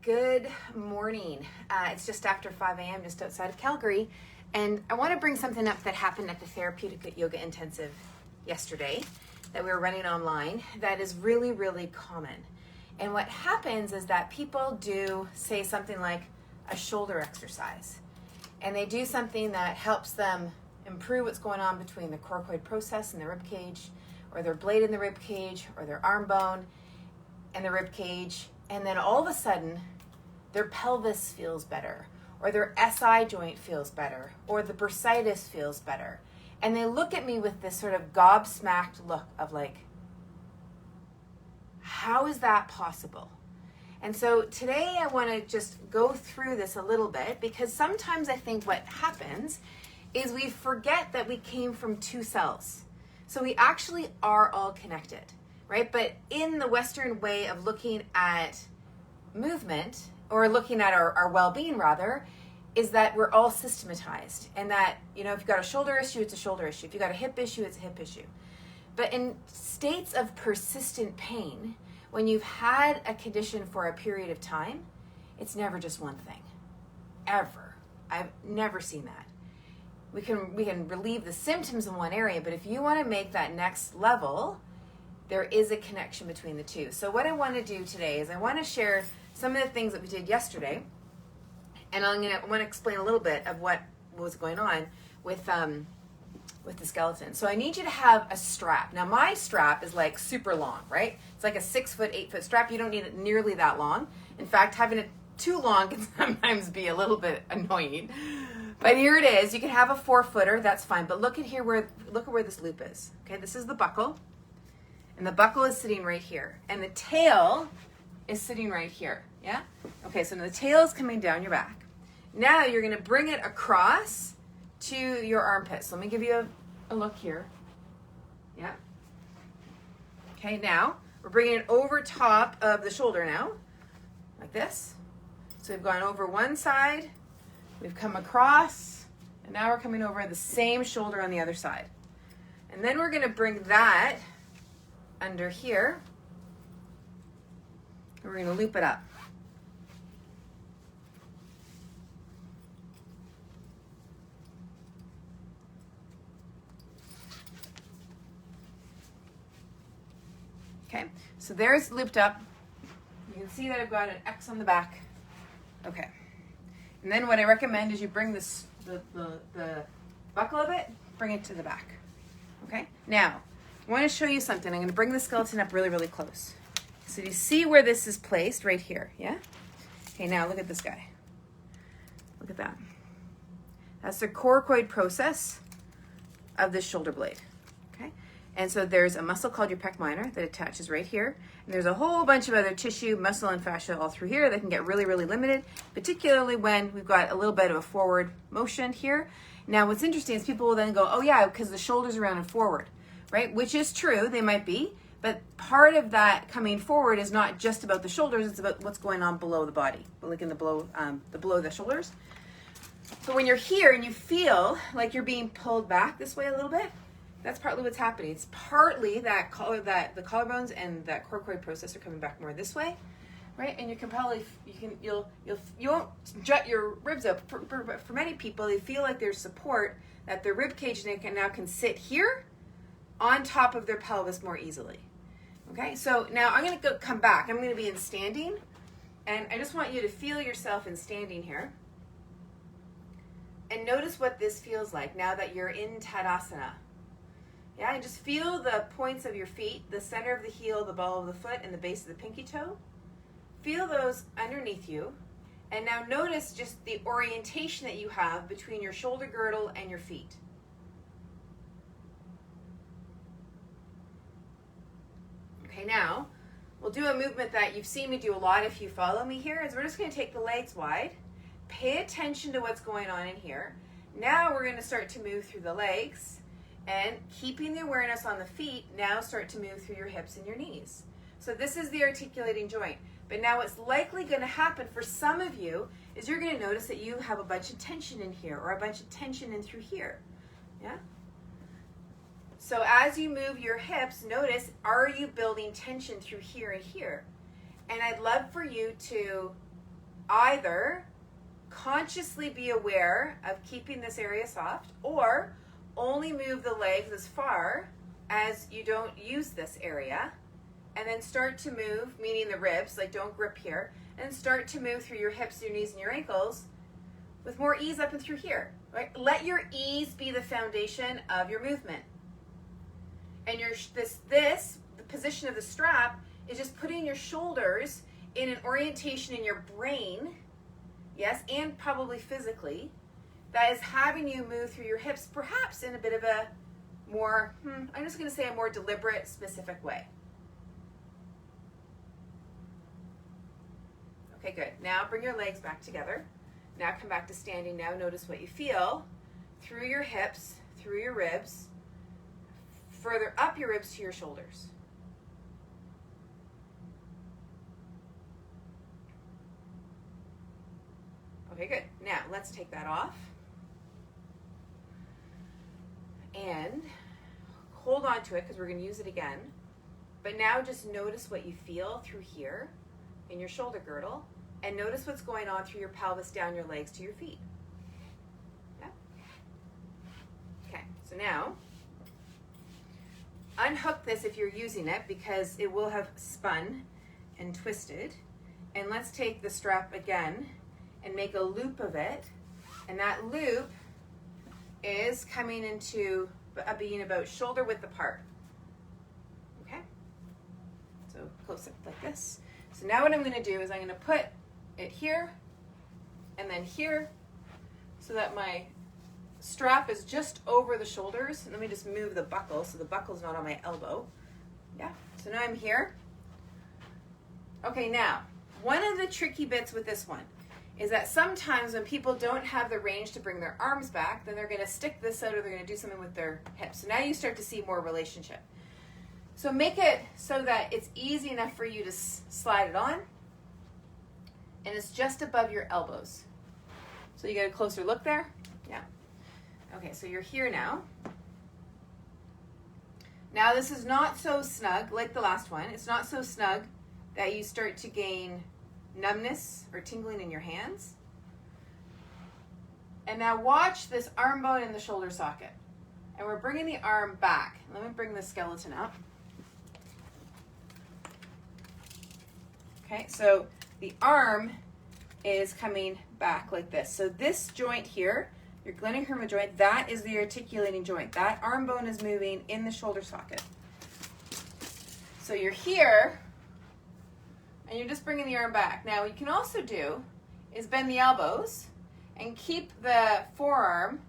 Good morning. It's just after 5 a.m. just outside of Calgary, and I want to bring something up that happened at the Therapeutic Yoga Intensive yesterday that we were running online that is really, really common. And what happens is that people do say something like a shoulder exercise, and they do something that helps them improve what's going on between the coracoid process and the rib cage, or their blade in the rib cage, or their arm bone and the rib cage, and then all of a sudden their pelvis feels better, or their SI joint feels better, or the bursitis feels better. And they look at me with this sort of gobsmacked look of like, how is that possible? And so today I want to just go through this a little bit, because sometimes I think what happens is we forget that we came from two cells. So we actually are all connected, right? But in the Western way of looking at movement, or looking at our well-being rather, is that we're all systematized, and that, you know, if you've got a shoulder issue, it's a shoulder issue. If you've got a hip issue, it's a hip issue. But in states of persistent pain, when you've had a condition for a period of time, it's never just one thing, ever. I've never seen that. We can relieve the symptoms in one area, but if you want to make that next level, there is a connection between the two. So what I want to do today is I want to share some of the things that we did yesterday, and I want to explain a little bit of what was going on with the skeleton. So I need you to have a strap. Now my strap is like super long, right? It's like a 6 foot, 8 foot strap. You don't need it nearly that long. In fact, having it too long can sometimes be a little bit annoying. But here it is. You can have a 4-footer, that's fine. But look at where this loop is. Okay, this is the buckle. And the buckle is sitting right here. And the tail is sitting right here. Yeah? Okay, so now the tail is coming down your back. Now you're going to bring it across to your armpit. So let me give you a look here. Yeah? Okay, now we're bringing it over top of the shoulder now, like this. So we've gone over one side, we've come across, and now we're coming over the same shoulder on the other side. And then we're going to bring that under here, and we're going to loop it up. Okay, so there's looped up. You can see that I've got an X on the back. Okay, and then what I recommend is you bring this the buckle of it, bring it to the back. Okay, now I want to show you something. I'm going to bring the skeleton up really, really close. So you see where this is placed right here, yeah? Okay, now look at this guy. Look at that. That's the coracoid process of the shoulder blade. Okay, and so there's a muscle called your pec minor that attaches right here. And there's a whole bunch of other tissue, muscle, and fascia all through here that can get really, really limited, particularly when we've got a little bit of a forward motion here. Now, what's interesting is people will then go, oh yeah, because the shoulder's around and forward, right? Which is true, they might be, but part of that coming forward is not just about the shoulders, it's about what's going on below the body, like in the below the shoulders. So when you're here and you feel like you're being pulled back this way a little bit, that's partly what's happening. It's partly that the collarbones and that coracoid process are coming back more this way, right? And you can probably you won't jut your ribs up. But for many people, they feel like there's support, that their rib cage now can sit here on top of their pelvis more easily. Okay, so now I'm going to come back. I'm going to be in standing, and I just want you to feel yourself in standing here. And notice what this feels like now that you're in Tadasana. Yeah, and just feel the points of your feet, the center of the heel, the ball of the foot, and the base of the pinky toe. Feel those underneath you. And now notice just the orientation that you have between your shoulder girdle and your feet. Okay, now we'll do a movement that you've seen me do a lot if you follow me here, is we're just going to take the legs wide. Pay attention to what's going on in here. Now we're going to start to move through the legs, and keeping the awareness on the feet, now start to move through your hips and your knees. So this is the articulating joint. But now what's likely going to happen for some of you is you're going to notice that you have a bunch of tension in here, or a bunch of tension in through here. Yeah? So as you move your hips, notice, are you building tension through here and here? And I'd love for you to either consciously be aware of keeping this area soft, or only move the legs as far as you don't use this area, and then start to move, meaning the ribs, like don't grip here, and start to move through your hips, your knees, and your ankles with more ease up and through here. Right? Let your ease be the foundation of your movement. And the position of the strap is just putting your shoulders in an orientation in your brain, yes, and probably physically, that is having you move through your hips, perhaps in a bit of a more, I'm just going to say a more deliberate, specific way. Okay, good. Now bring your legs back together. Now come back to standing. Now notice what you feel through your hips, through your ribs, further up your ribs to your shoulders. Okay, good. Now let's take that off. And hold on to it because we're going to use it again. But now just notice what you feel through here in your shoulder girdle, and notice what's going on through your pelvis, down your legs to your feet. Yeah? Okay, so now unhook this if you're using it because it will have spun and twisted. And let's take the strap again and make a loop of it. And that loop is coming into being about shoulder width apart. Okay? So close up like this. So now what I'm going to do is I'm going to put it here and then here so that my strap is just over the shoulders. And let me just move the buckle so the buckle's not on my elbow. Yeah, so now I'm here. Okay, now, one of the tricky bits with this one is that sometimes when people don't have the range to bring their arms back, then they're going to stick this out or they're going to do something with their hips. So now you start to see more relationship. So make it so that it's easy enough for you to slide it on, and it's just above your elbows. So you get a closer look there? Yeah. Okay, so you're here now. Now this is not so snug like the last one. It's not so snug that you start to gain numbness or tingling in your hands. And now watch this arm bone in the shoulder socket. And we're bringing the arm back. Let me bring the skeleton up. Okay, so the arm is coming back like this. So this joint here, your glenohumeral joint, that is the articulating joint. That arm bone is moving in the shoulder socket. So you're here, and you're just bringing the arm back. Now, what you can also do is bend the elbows and keep the forearm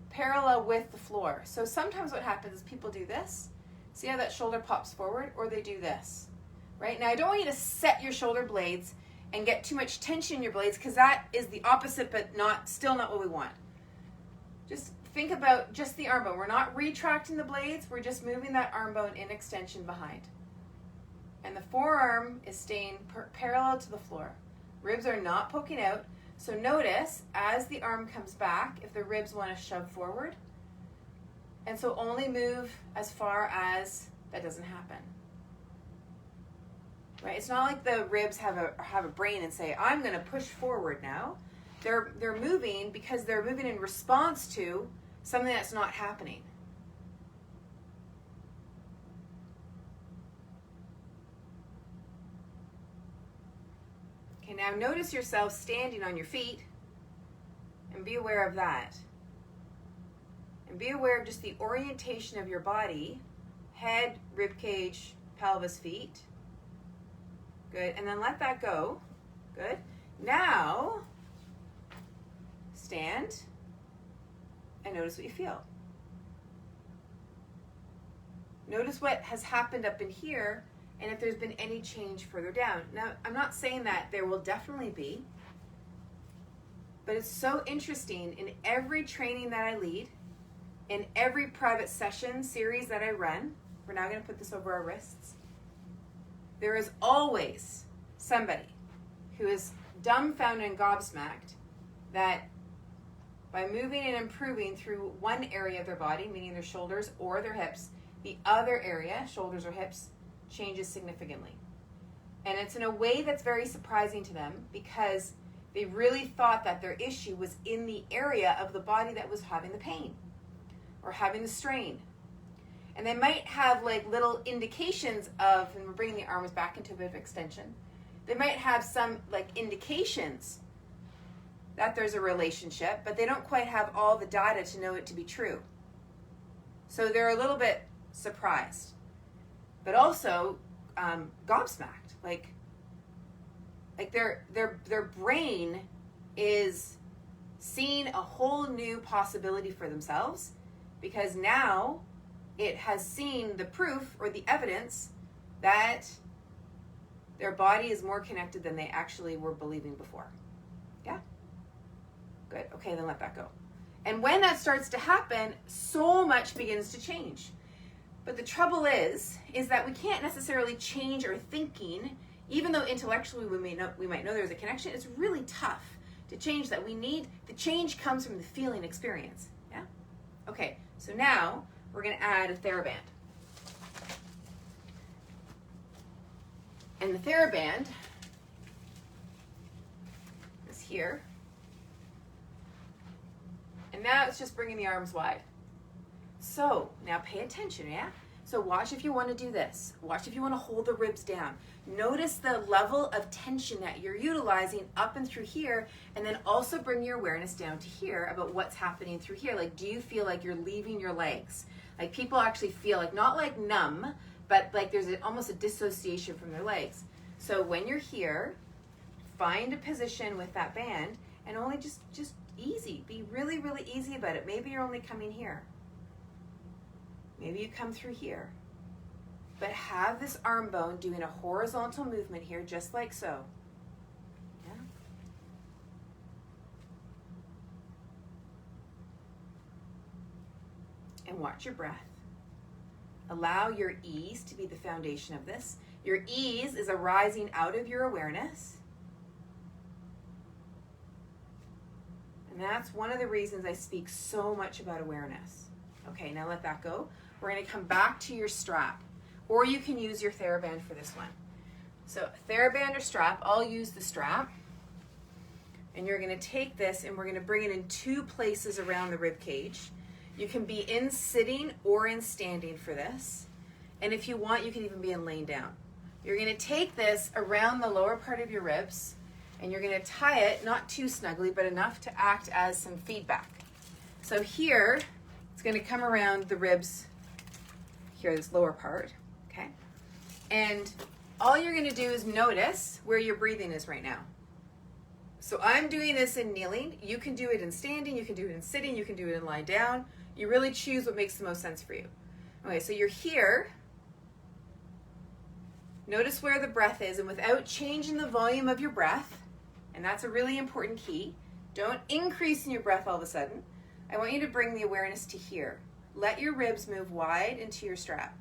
parallel with the floor. So sometimes what happens is people do this. See how that shoulder pops forward? Or they do this. Right? Now, I don't want you to set your shoulder blades and get too much tension in your blades because that is the opposite, but still not what we want. Just think about just the arm bone. We're not retracting the blades. We're just moving that arm bone in extension behind. And the forearm is staying parallel to the floor. Ribs are not poking out. So notice as the arm comes back, if the ribs want to shove forward. And so only move as far as that doesn't happen. Right? It's not like the ribs have a brain and say, I'm going to push forward now. They're moving because they're moving in response to something that's not happening. Okay, now notice yourself standing on your feet and be aware of that. And be aware of just the orientation of your body, head, rib cage, pelvis, feet. Good, and then let that go. Good. Now, stand and notice what you feel. Notice what has happened up in here and if there's been any change further down. Now, I'm not saying that there will definitely be, but it's so interesting in every training that I lead, in every private session series that I run, we're now going to put this over our wrists, there is always somebody who is dumbfounded and gobsmacked that by moving and improving through one area of their body, meaning their shoulders or their hips, the other area, shoulders or hips, changes significantly. And it's in a way that's very surprising to them because They really thought that their issue was in the area of the body that was having the pain or having the strain. And they might have like little indications of, and we're bringing the arms back into a bit of extension, they might have some like indications that there's a relationship, but they don't quite have all the data to know it to be true. So they're a little bit surprised, but also gobsmacked. Like their brain is seeing a whole new possibility for themselves, because now it has seen the proof or the evidence that their body is more connected than they actually were believing before. Yeah? Good. Okay, then let that go. And when that starts to happen, so much begins to change. But the trouble is that we can't necessarily change our thinking, even though intellectually we might know there's a connection. It's really tough to change that. The change comes from the feeling experience. Yeah? Okay, so now we're going to add a TheraBand. And the TheraBand is here. And now it's just bringing the arms wide. So now pay attention, yeah? So watch if you want to do this. Watch if you want to hold the ribs down. Notice the level of tension that you're utilizing up and through here, and then also bring your awareness down to here about what's happening through here. Like, do you feel like you're leaving your legs? Like, people actually feel like, not like numb, but like there's almost a dissociation from their legs. So when you're here, find a position with that band, and only just easy. Be really, really easy about it. Maybe you're only coming here. Maybe you come through here. But have this arm bone doing a horizontal movement here, just like so. Yeah. And watch your breath. Allow your ease to be the foundation of this. Your ease is arising out of your awareness. And that's one of the reasons I speak so much about awareness. Okay, now let that go. We're going to come back to your strap. Or you can use your TheraBand for this one. So TheraBand or strap, I'll use the strap. And you're going to take this and we're going to bring it in two places around the rib cage. You can be in sitting or in standing for this. And if you want, you can even be in laying down. You're going to take this around the lower part of your ribs and you're going to tie it, not too snugly, but enough to act as some feedback. So here, it's going to come around the ribs here, this lower part, okay? And all you're going to do is notice where your breathing is right now. So I'm doing this in kneeling. You can do it in standing, you can do it in sitting, you can do it in lying down. You really choose what makes the most sense for you. Okay, so you're here. Notice where the breath is, and without changing the volume of your breath, and that's a really important key, don't increase in your breath all of a sudden. I want you to bring the awareness to here. Let your ribs move wide into your strap.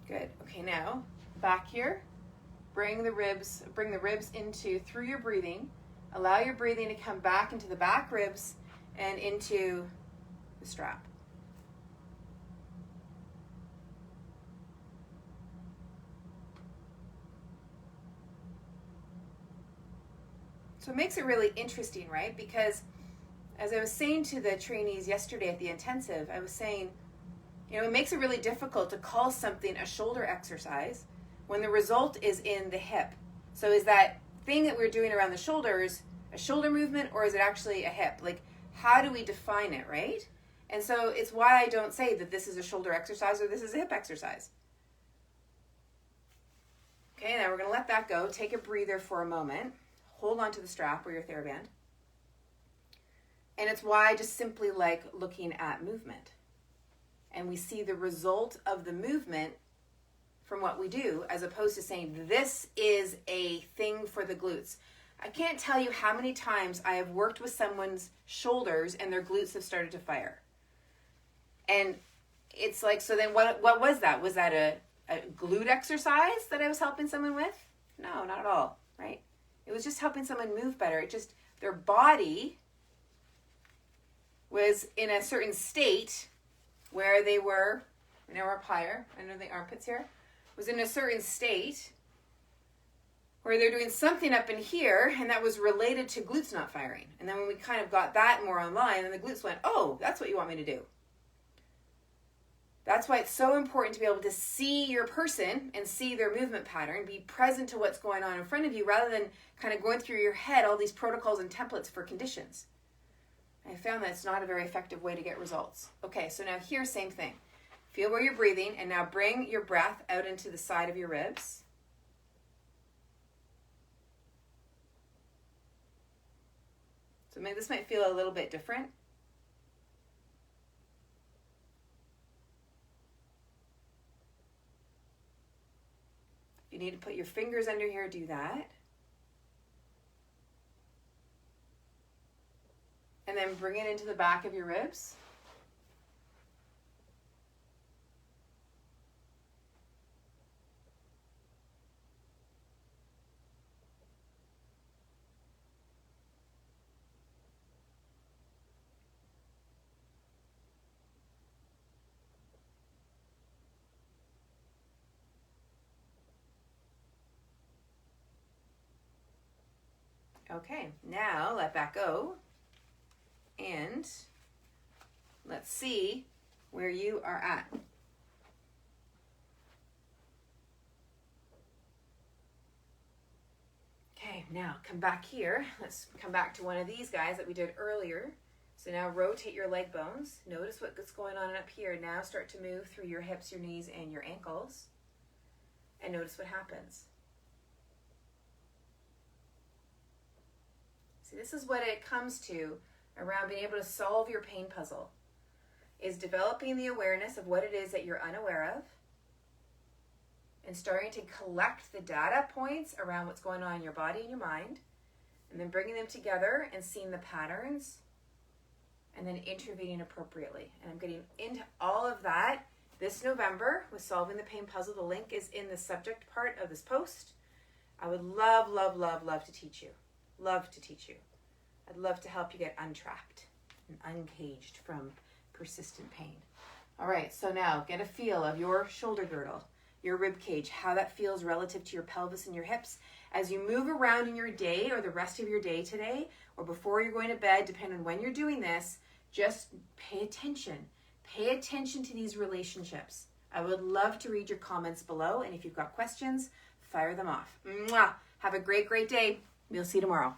Good. Okay, now back here. Bring the ribs into through your breathing. Allow your breathing to come back into the back ribs and into the strap. So it makes it really interesting, right? Because as I was saying to the trainees yesterday at the intensive, I was saying, you know, it makes it really difficult to call something a shoulder exercise when the result is in the hip. So is that thing that we're doing around the shoulders a shoulder movement, or is it actually a hip? Like, how do we define it, right? And so it's why I don't say that this is a shoulder exercise or this is a hip exercise. Okay, now we're going to let that go. Take a breather for a moment. Hold on to the strap or your TheraBand. And it's why I just simply like looking at movement. And we see the result of the movement from what we do, as opposed to saying, this is a thing for the glutes. I can't tell you how many times I have worked with someone's shoulders and their glutes have started to fire. And it's like, so then what was that? Was that a glute exercise that I was helping someone with? No, not at all, right? It was just helping someone move better. It just, their body was in a certain state where they were, now we're up higher, under the armpits here, was in a certain state where they're doing something up in here, and that was related to glutes not firing. And then when we kind of got that more online, then the glutes went, oh, that's what you want me to do. That's why it's so important to be able to see your person and see their movement pattern, be present to what's going on in front of you, rather than kind of going through your head all these protocols and templates for conditions. I found that it's not a very effective way to get results. Okay, so now here, same thing. Feel where you're breathing, and now bring your breath out into the side of your ribs. So maybe this might feel a little bit different. If you need to put your fingers under here, do that. And then bring it into the back of your ribs. Okay, now let that go. And let's see where you are at. Okay, now come back here. Let's come back to one of these guys that we did earlier. So now rotate your leg bones. Notice what's going on up here. Now start to move through your hips, your knees, and your ankles. And notice what happens. See, this is what it comes to around being able to solve your pain puzzle, is developing the awareness of what it is that you're unaware of and starting to collect the data points around what's going on in your body and your mind, and then bringing them together and seeing the patterns and then intervening appropriately. And I'm getting into all of that this November with Solving the Pain Puzzle. The link is in the subject part of this post. I would love, love, love, love to teach you. Love to teach you. I'd love to help you get untrapped and uncaged from persistent pain. All right, so now get a feel of your shoulder girdle, your rib cage, how that feels relative to your pelvis and your hips. As you move around in your day or the rest of your day today, or before you're going to bed, depending on when you're doing this, just pay attention. Pay attention to these relationships. I would love to read your comments below, and if you've got questions, fire them off. Mwah! Have a great, great day. We'll see you tomorrow.